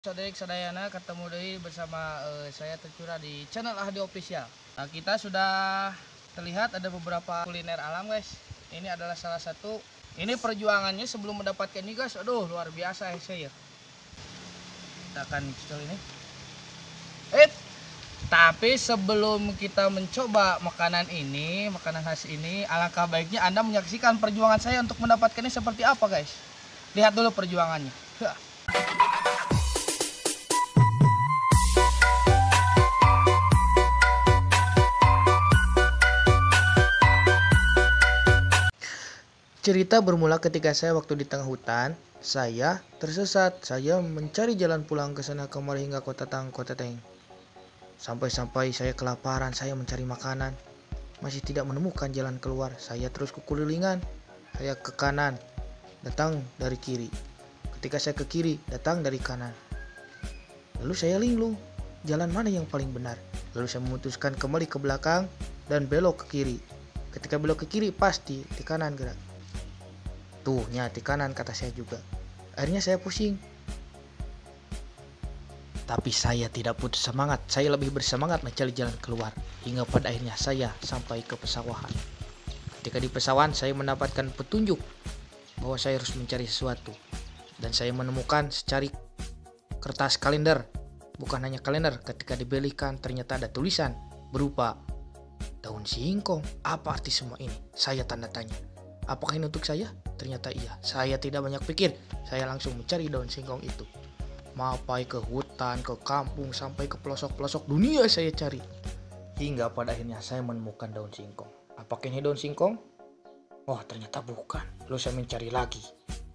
Saudara Sadayana ketemu deui bersama saya Tercurah di channel Ahdi Official. Nah, kita sudah terlihat ada beberapa kuliner alam, guys. Ini adalah salah satu. Ini perjuangannya sebelum mendapatkan ini, guys. Aduh, luar biasa ya saya. Kita akan cicil ini. Tapi sebelum kita mencoba makanan ini, makanan khas ini, alangkah baiknya Anda menyaksikan perjuangan saya untuk mendapatkannya seperti apa, guys. Lihat dulu perjuangannya. Cerita bermula ketika saya waktu di tengah hutan, saya tersesat. Saya mencari jalan pulang ke sana kemari hingga kota Teng. Sampai-sampai saya kelaparan, saya mencari makanan. Masih tidak menemukan jalan keluar. Saya terus kekulilingan. Saya ke kanan, datang dari kiri. Ketika saya ke kiri, datang dari kanan. Lalu saya linglung, jalan mana yang paling benar? Lalu saya memutuskan kembali ke belakang dan belok ke kiri. Ketika belok ke kiri, pasti di kanan gerak. Tuh, di kanan kata saya juga. Akhirnya saya pusing. Tapi saya tidak putus semangat. Saya lebih bersemangat mencari jalan keluar. Hingga pada akhirnya saya sampai ke pesawahan. Ketika di pesawahan saya mendapatkan petunjuk bahwa saya harus mencari sesuatu. Dan saya menemukan secari kertas kalender. Bukan hanya kalender, ketika dibelikan ternyata ada tulisan berupa daun singkong. Apa arti semua ini? Saya tanda tanya. Apakah ini untuk saya? Ternyata iya. Saya tidak banyak pikir. Saya langsung mencari daun singkong itu. Sampai ke hutan, ke kampung, sampai ke pelosok-pelosok dunia saya cari. Hingga pada akhirnya saya menemukan daun singkong. Apakah ini daun singkong? Oh, ternyata bukan. Lalu saya mencari lagi.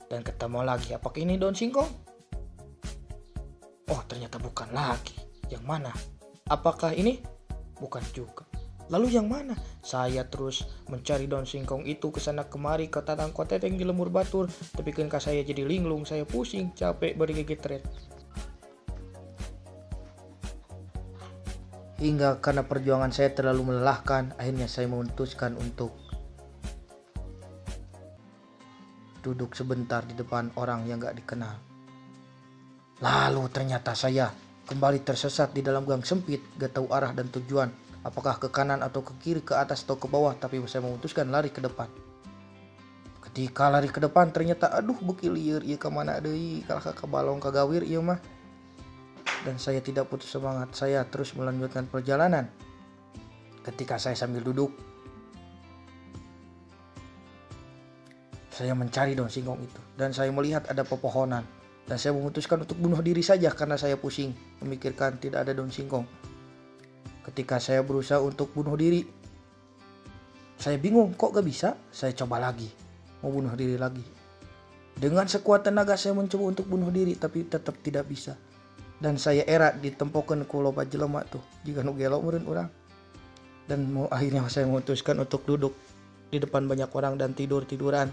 Dan ketemu lagi. Apakah ini daun singkong? Oh, ternyata bukan lagi. Yang mana? Apakah ini? Bukan juga. Lalu yang mana? Saya terus mencari daun singkong itu ke sana kemari, ke tatang koteteng di lemur batur. Tapi kan saya jadi linglung, saya pusing, capek bergigit red. Hingga karena perjuangan saya terlalu melelahkan, akhirnya saya memutuskan untuk duduk sebentar di depan orang yang gak dikenal. Lalu ternyata saya kembali tersesat di dalam gang sempit, gak tahu arah dan tujuan. Apakah ke kanan atau ke kiri, ke atas atau ke bawah. Tapi saya memutuskan lari ke depan. Ketika lari ke depan ternyata aduh beuki lieur ieu ka mana deui, kalah ka balong ka gawir ieu mah. Dan saya tidak putus semangat. Saya terus melanjutkan perjalanan. Ketika saya sambil duduk, saya mencari daun singkong itu. Dan saya melihat ada pepohonan. Dan saya memutuskan untuk bunuh diri saja karena saya pusing memikirkan tidak ada daun singkong. Ketika saya berusaha untuk bunuh diri, saya bingung kok gak bisa. Saya coba lagi, mau bunuh diri lagi. Dengan sekuat tenaga saya mencoba untuk bunuh diri, tapi tetap tidak bisa. Dan saya erat ditempokeun ku loba jelema tuh, jika nu gelo meureun urang. Dan akhirnya saya memutuskan untuk duduk di depan banyak orang dan tiduran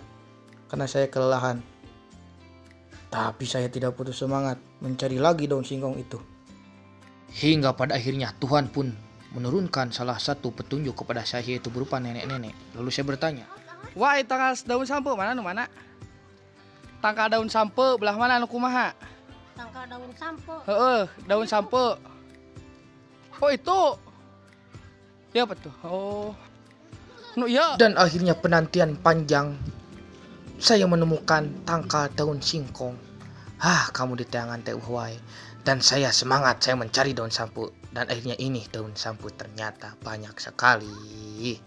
karena saya kelelahan. Tapi saya tidak putus semangat mencari lagi daun singkong itu. Hingga pada akhirnya Tuhan pun menurunkan salah satu petunjuk kepada saya, yaitu berupa nenek-nenek. Lalu saya bertanya, wah tangkal daun sampe mana nu mana? Tangkal daun sampe belah mana nu kumaha? Tangkal daun sampe. Heeh, daun sampe. Oh itu. Ya betul. Oh. Nu iya. Dan akhirnya penantian panjang, saya menemukan tangkal daun singkong. Kamu di tangan teh wae. Dan saya semangat, saya mencari daun sampu. Dan akhirnya ini daun sampu ternyata banyak sekali.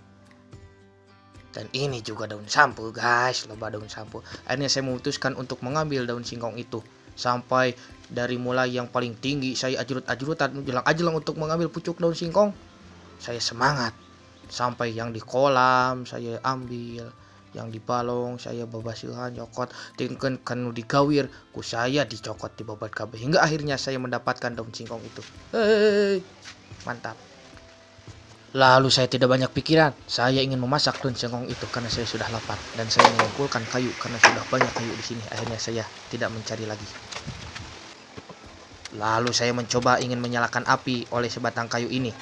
Dan ini juga daun sampu guys, loba daun sampu. Akhirnya saya memutuskan untuk mengambil daun singkong itu. Sampai dari mulai yang paling tinggi, saya ajurut-ajurutan, jelang-ajelang untuk mengambil pucuk daun singkong. Saya semangat. Sampai yang di kolam, saya ambil. Yang di balong saya babasihan nyokot, tingkeun kanu digawir ku saya dicokot di babat kabeh. Hingga akhirnya saya mendapatkan daun singkong itu. Mantap. Lalu saya tidak banyak pikiran, saya ingin memasak daun singkong itu karena saya sudah lapar dan saya mengumpulkan kayu karena sudah banyak kayu di sini. Akhirnya saya tidak mencari lagi. Lalu saya mencoba ingin menyalakan api oleh sebatang kayu ini.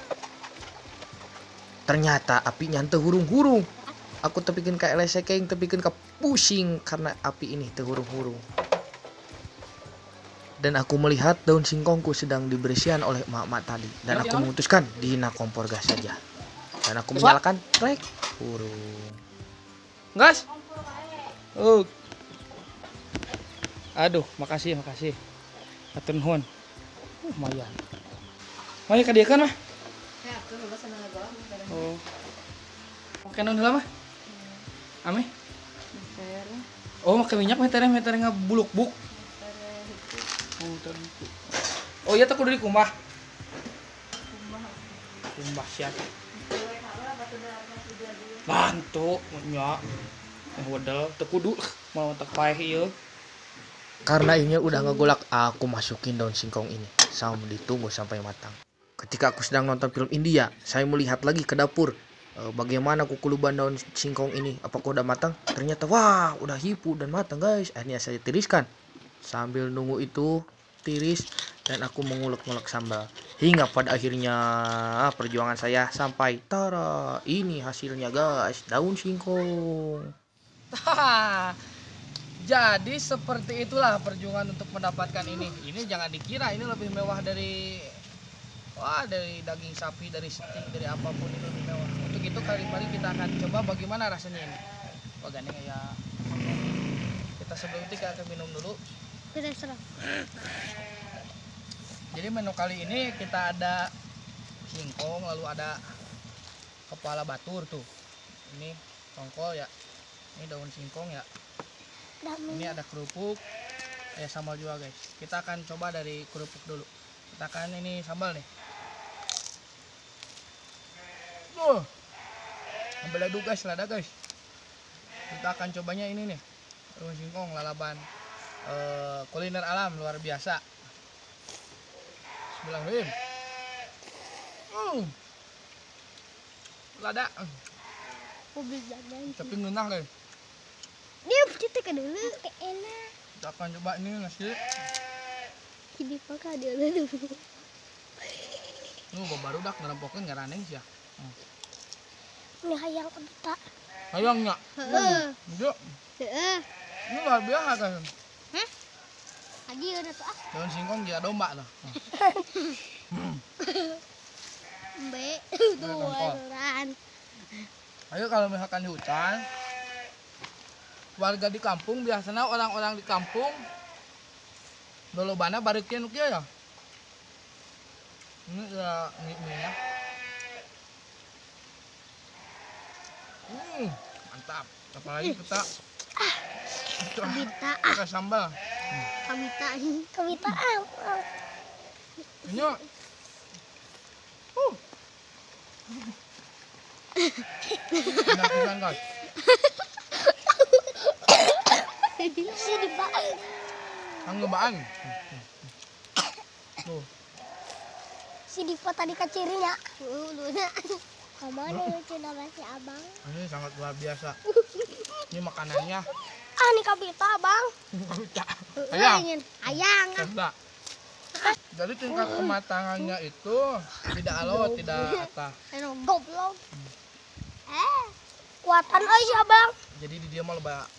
Ternyata apinya henteu hurung-hurung. Aku tepikin kayak lesekeng, tepikin ke pusing karena api ini terhurung-hurung. Dan aku melihat daun singkongku sedang dibersihan oleh emak-emak tadi. Dan aku memutuskan dihina kompor gas saja. Dan aku menyalakan rek burung. Gas. Oh. Aduh, makasih. Hatur nuhun. Lumayan. Maya ka dieu kan mah? Oh. Oke naon heula mah? Ame? Oh, make minyak mah tereng ngabuluk-buk. Oh iya tak kudu di kumbah. Kumbah siap. Bantu nya. Wedel teu kudu mau tak paeh ieu. Karena ini udah ngegolak, aku masukin daun singkong ini. Sama ditunggu sampai matang. Ketika aku sedang nonton film India, saya melihat lagi ke dapur. Bagaimana kukuluban daun singkong ini? Apakah udah matang? Ternyata wah, udah hipu dan matang guys. Akhirnya saya tiriskan. Sambil nunggu itu tiris dan aku mengulek-ngulek sambal. Hingga pada akhirnya perjuangan saya sampai tara. Ini hasilnya guys, daun singkong. Jadi seperti itulah perjuangan untuk mendapatkan ini. Ini jangan dikira ini lebih mewah dari daging sapi, dari steak, dari apapun itu lebih mewah. Untuk itu kali kita akan coba bagaimana rasanya ini. Oh gini ya. Kita sebelum itu kita akan minum dulu. Jadi menu kali ini kita ada singkong, lalu ada kepala batur tuh. Ini tongkol ya. Ini daun singkong ya. Ini ada kerupuk. Sambal juga guys. Kita akan coba dari kerupuk dulu. Kita akan ini sambal nih. Beladu guys, lada guys. Kita akan cobanya ini nih. Daun singkong lalaban. Kuliner alam luar biasa. Bismillahirrahmanirrahim. Lada. Tapi ngenah guys. Dia kita ke dulu, enak. Kita akan coba ini nasi. Jadi pakai dulu. Baru dak ngerempokeun ngaraneng sih ya. Ini hayang kebita. Hayangnya. Iya. Ini luar biasa kan. Lagi udah tuh Daun singkong dia domba tuh. Mbe, tuh orang. Ayo kalau misalkan di hutan, warga di kampung biasanya orang-orang di kampung lolobana bareukeun kieu ya. Ini ya mie-nya. Mantap. Apalagi kita Kebita. pakai sambal. Kebita. Ini enak pisan guys. Si dibaan. Anggebaan. Tuh. Si Diva tadi kecirinya. Luna. Kemana cina masih abang? Ini sangat luar biasa. Ini makanannya. Ini kabita abang. Ayang. Tidak. Jadi tingkat kematangannya itu tidak alot, tidak atah. Goblok. Kuatan euy abang. Jadi di dia mah loba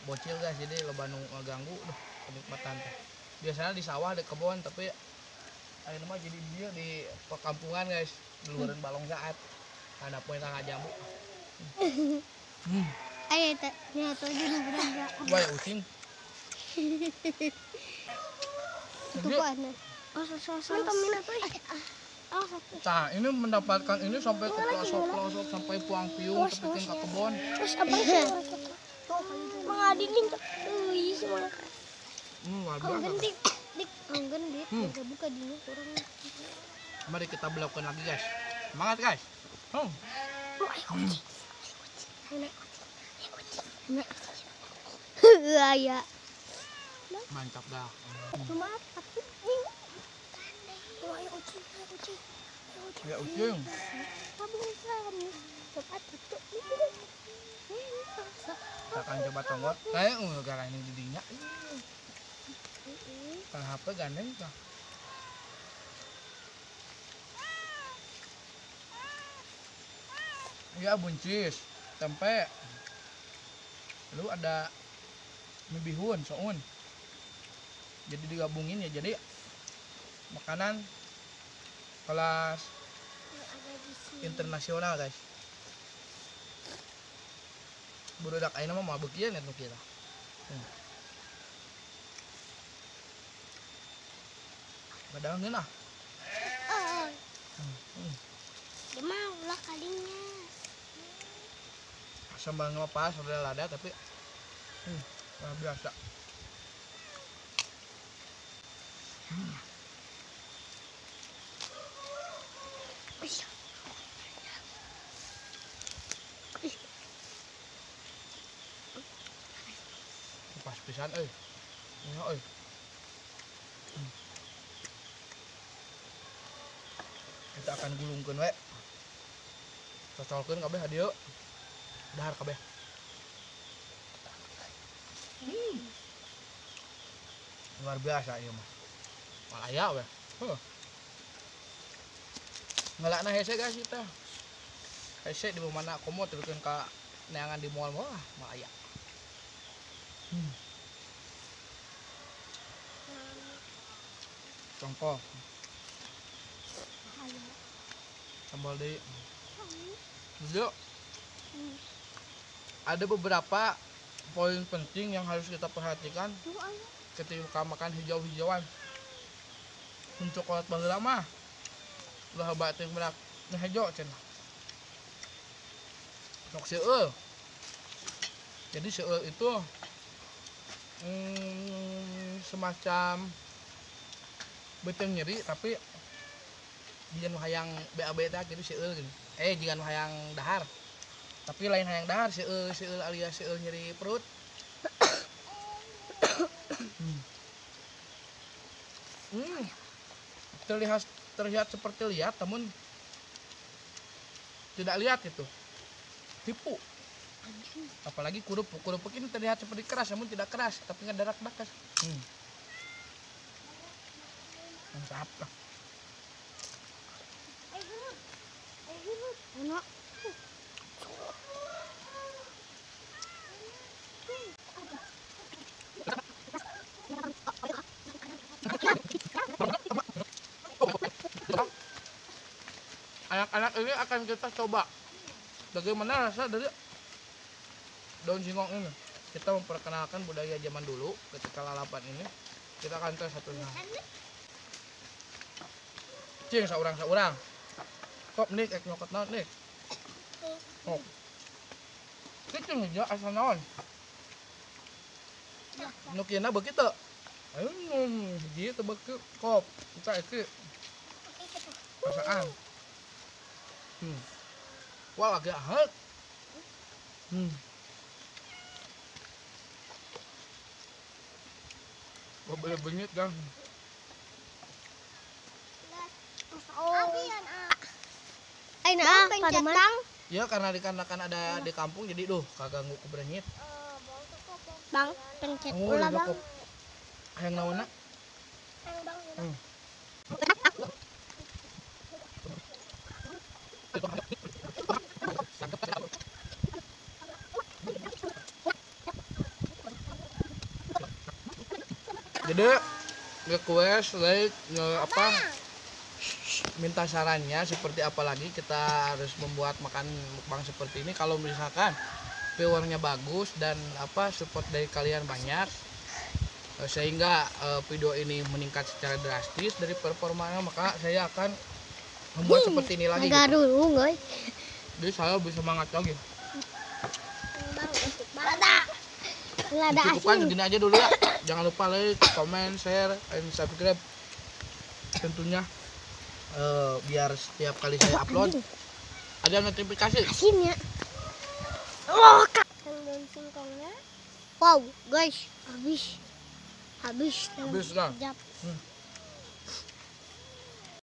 bocil guys, jadi loba nu ngaganggu kenikmatan teh. Biasanya di sawah, di kebun, tapi ayeuna mah jadi dia di perkampungan guys, di luaran balong saat. Ada poin tangga jambu. Ayo nyatu jadi beranda. Wah, ucing. Itu mana? Nah, ini mendapatkan ini sampai ke pelosok-pelosok, sampai puang piung, sampai ke kebun. Terus abang mengadilin euy semua. Luar biasa. Anggen dik, buka dulu kurang. Mari kita belakukan lagi guys. Semangat guys. Ya. Mantap dah. Cuma tapi ayo ucing. Ya ucing. Cepat tutup. Kita akan coba tonggol. Kayak gara ini didinya. Kalau HP gandeng kah? Ya buncis, tempe. Lalu ada mie bihun, soun. jadi digabungin ya, jadi makanan kelas internasional guys. Burudak ayeuna mah mabuk ieu net nu kita. Padahal ngeunah. Dia mah ulah kalinya. Sambal ngepas udah lada tapi luar biasa. Pas pisan euy. Nya euy. Kita akan gulungkeun we. Cocolkeun kabeh hadieu. Dahar kabeh. Luar biasa ieu mah. Malaya we. Ngelakna hese guys kita. Hese di mana komo turkeun ka neangan di moal mah malaya. Congkol. Sambal deui. Yuk. Ada beberapa poin penting yang harus kita perhatikan ketika makan hijau-hijauan. Coklat baheula mah ulah batin berak nu hijau cenah. Sok seueur. Jadi seueur itu semacam beteng nyeri tapi jangan hayang BAB teh gitu seueur gini. Jangan hayang dahar. Tapi lain hayang dahar seueur alias seueur nyeri perut. Terlihat seperti lihat namun tidak lihat itu. Tipu. Apalagi kerupuk ini terlihat seperti keras namun tidak keras tapi ngedarak-darak. Mantap lah. Enak. Anak-anak ini akan kita coba bagaimana rasa dari daun singkong ini. Kita memperkenalkan budaya zaman dulu ketika lalapan ini. Kita akan tes satunya. Cing saurang. Kop nih ek nyokot naon nih. Oh. Kitu aja asal naon. Nu kieu begitu. Hiji teu beukeut kop. Kita iki. Rasaan. Wah agak hangat. Boleh bengit kan? Pencetang. Ya karena dikarenakan ada di kampung jadi kagak nguk berengit. Bang, pencet ulah bang. Hayang naonna? Bang. Jadi request like minta sarannya seperti apa lagi kita harus membuat makan mukbang seperti ini. Kalau misalkan viewernya bagus dan support dari kalian banyak sehingga video ini meningkat secara drastis dari performanya, maka saya akan membuat seperti ini lagi gitu. Dulu guys. Jadi saya bisa semangat lagi. Cukupkan segini aja dulu ya. Jangan lupa like, comment, share, and subscribe tentunya biar setiap kali saya upload ada notifikasi. Asinnya. Oh, daun singkongnya. Wow, guys, habis Habis lah. sekejap.